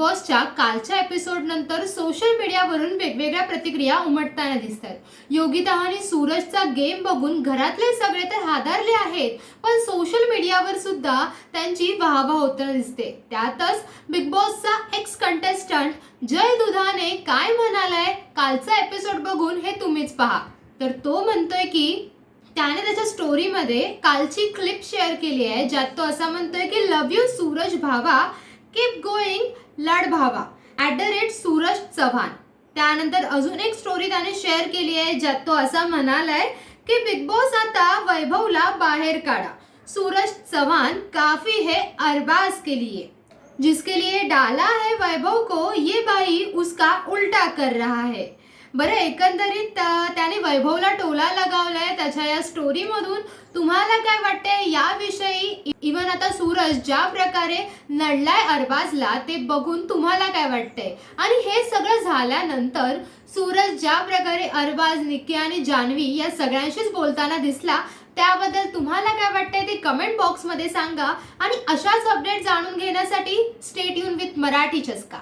बॉसच्या कालच्या एपिसोड नंतर सोशल मीडियावरून वेगवेगळ्या प्रतिक्रिया उमटताना दिसतात. योगिता आणि सूरजचा गेम बघून घरातले सगळे तर हादरले आहेत, पण सोशल मीडियावर सुद्धा त्यांची वाहवा होताना दिसते. त्यातच बिग बॉसचा एक्स कंटेस्टंट जय दुधाने काय म्हणालाय कालचा एपिसोड बघून हे तुम्हीच पहा. तर तो म्हणतोय की त्याने त्याच्या स्टोरीमध्ये कालची क्लिप शेअर केली आहे, ज्यात तो असा म्हणतोय की लव्ह यू सूरज भावा, कीप गोइंग लड भावा @सूरज चव्हाण. त्यानंतर अजून एक स्टोरी त्याने शेअर केली आहे, ज्यात तो असा म्हणालाय की बिग बॉस आता वैभवला बाहेर काढा. सूरज चव्हाण काफी है अरबाज के लिए, जिसके लिए डाला है वैभव को, ये भाई उसका उल्टा कर रहा है. बरं, एकंदरीत त्याने वैभवला टोला लगावलाय त्याच्या या स्टोरीमधून. तुम्हाला काय वाटतंय याविषयी? इवन आता सूरज ज्या प्रकारे लढलाय अरबाजला ते बघून तुम्हाला काय वाटतंय? आणि हे सगळं झाल्यानंतर सूरज ज्या प्रकारे अरबाज, निक्की आणि जान्हवी या सगळ्यांशीच बोलताना दिसला, त्याबद्दल तुम्हाला काय वाटतंय ते कमेंट बॉक्समध्ये सांगा. आणि अशाच अपडेट जाणून घेण्यासाठी स्टे ट्यून विथ मराठी चस्का.